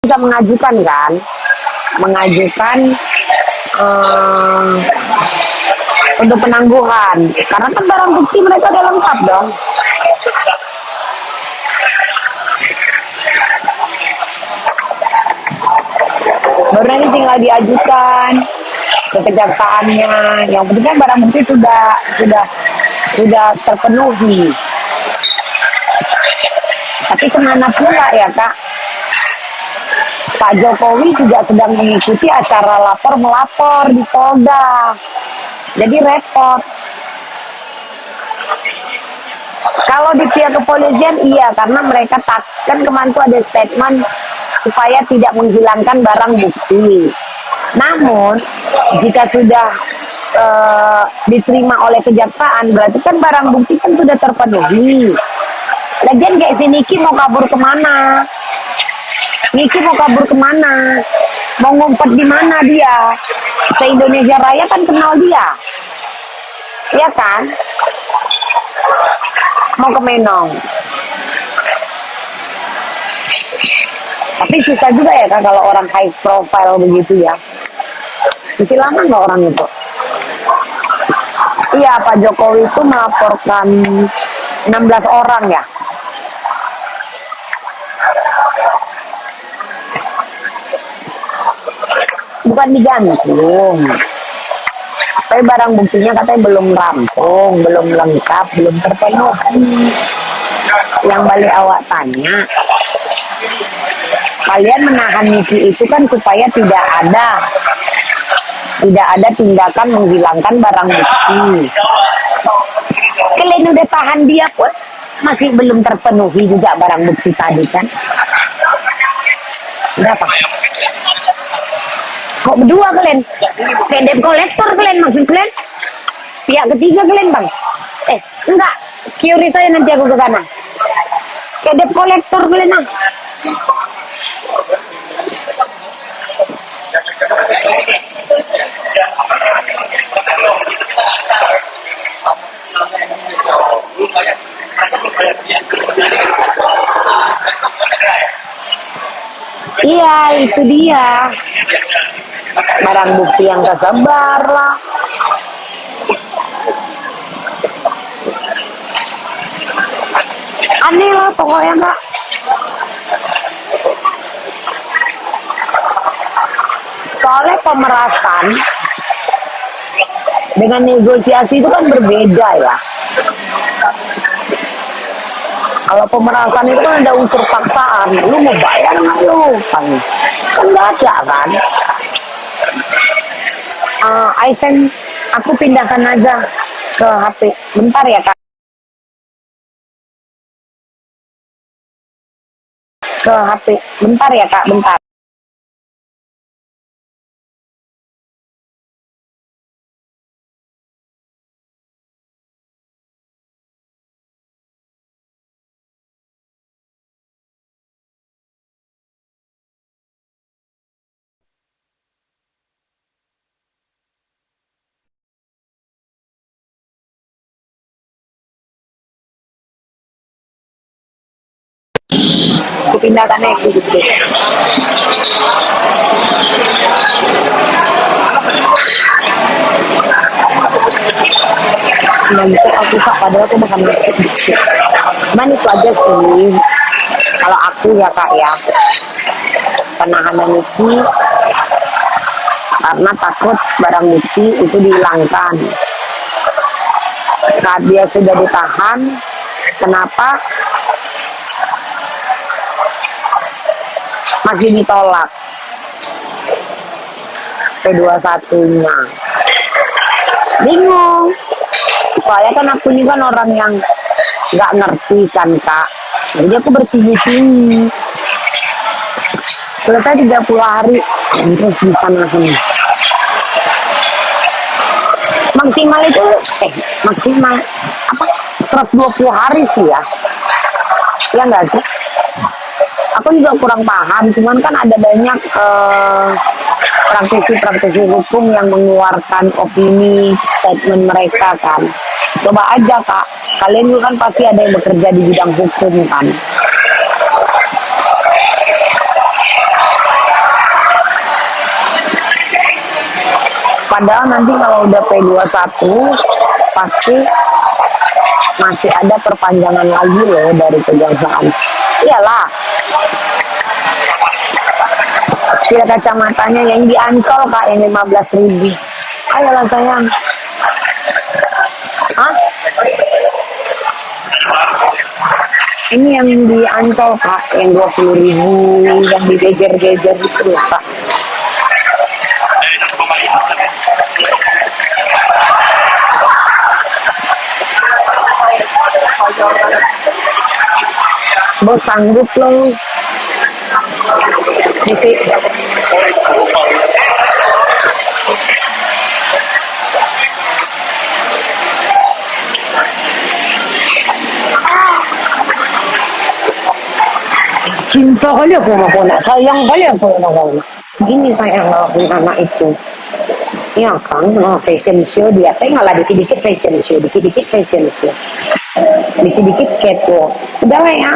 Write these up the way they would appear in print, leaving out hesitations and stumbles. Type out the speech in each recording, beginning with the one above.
bisa mengajukan kan, mengajukan eh, untuk penangguhan, karena kan barang bukti mereka udah lengkap dong. Baru nanti tinggal diajukan ke kejaksaannya. Yang penting kan barang bukti sudah terpenuhi. Tapi kemana pula ya Kak, Pak Jokowi juga sedang mengikuti acara lapor melapor di Polda. Jadi repot. Kalau di pihak kepolisian iya, karena mereka kan kemarin tuh ada statement supaya tidak menghilangkan barang bukti. Namun jika sudah diterima oleh kejaksaan, berarti kan barang bukti kan sudah terpenuhi. Lagian kayak si Niki mau kabur kemana? Niki mau kabur kemana? Mau ngumpet di mana dia? Se-Indonesia Raya kan kenal dia. Iya kan? Mau ke Menong. Tapi susah juga ya kan kalau orang high profile begitu ya. Masih lama nggak orang itu? Iya, Pak Jokowi itu melaporkan 16 orang ya. Bukan digantung. Tapi barang buktinya katanya belum rampung, belum lengkap, belum terpenuhi. Yang balik awak tanya, kalian menahan Niki itu kan supaya tidak ada tindakan menghilangkan barang bukti. Kalian udah tahan dia pun masih belum terpenuhi juga barang bukti tadi kan. Berapa? Kok berdua kalian? Kayak debt kolektor kalian maksud kalian? Pihak ketiga kalian bang? Enggak. Curi saya nanti aku ke sana. Kayak debt kolektor kalian ah. Iya, itu dia. Barang bukti yang kesebar lah. Aneh lah pokoknya Kak. Soalnya pemerasan dengan negosiasi itu kan berbeda ya. Kalau pemerasan itu kan ada unsur paksaan. Lu mau bayar nggak lu? Kan nggak ada kan. Aku pindahkan aja ke HP. Bentar ya Kak. Ke HP. Bentar ya Kak, bentar. Aku pindahkan ya ke gitu. Nanti aku Kak, padahal aku makan dikit. Cuman itu aja sih. Kalau aku ya Kak ya, penahanan itu karena takut barang bukti itu dihilangkan. Saat dia sudah ditahan, kenapa masih ditolak P21-nya? Bingung. Soalnya kan aku ini kan orang yang nggak ngerti kan Kak. Jadi aku bertinggi-tinggi. Selesai 30 hari terus bisa nahan. Maksimal itu maksimal apa 120 hari sih ya. Ya enggak sih? Aku juga kurang paham, cuman kan ada banyak praktisi-praktisi hukum yang mengeluarkan opini statement mereka kan. Coba aja Kak, kalian juga kan pasti ada yang bekerja di bidang hukum kan. padahal nanti kalau udah P21 pasti masih ada perpanjangan lagi loh dari kejaksaan. Iyalah, kira kacamatanya yang di Ancol kak, yang 15.000. Ayolah sayang. Hah? Ini yang di Ancol kak, yang 20.000, yang di gejer-gejer itu loh kak. Bos sanggup loh. Musik. Cinta kali aku sama Pona, sayang kali aku sama Pona. Gini sayang ngelakuin anak itu. Iya kan, fashion show dia teh ngalah dikit-dikit fashion show, dikit-dikit fashion show, dikit-dikit catwalk. Udah lah ya.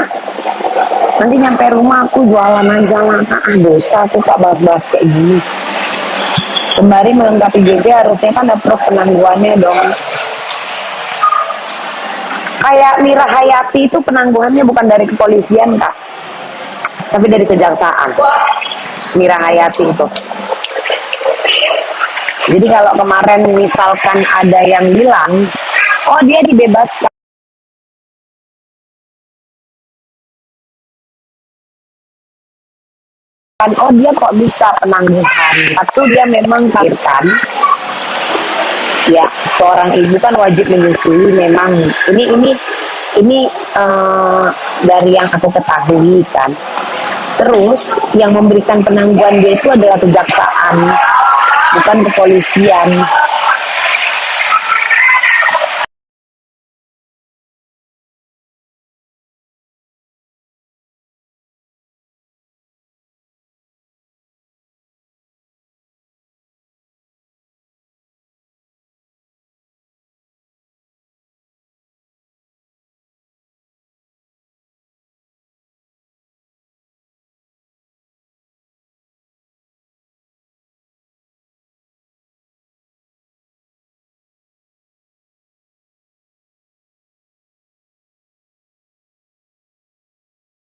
Nanti nyampe rumah aku jualan aja lah. Dosa aku kak bahas-bahas kayak gini. Sembari melengkapi GP harusnya kan ada penangguhannya dong. Kayak Mira Hayati itu penangguhannya bukan dari kepolisian kak, tapi dari kejaksaan. Mira Hayati itu. Jadi kalau kemarin misalkan ada yang bilang, oh dia dibebaskan, oh dia kok bisa penangguhan. Satu dia memang kan, ya seorang ibu kan wajib menyusui. Memang ini dari yang aku ketahui kan. Terus yang memberikan penangguhan dia itu adalah kejaksaan, bukan kepolisian.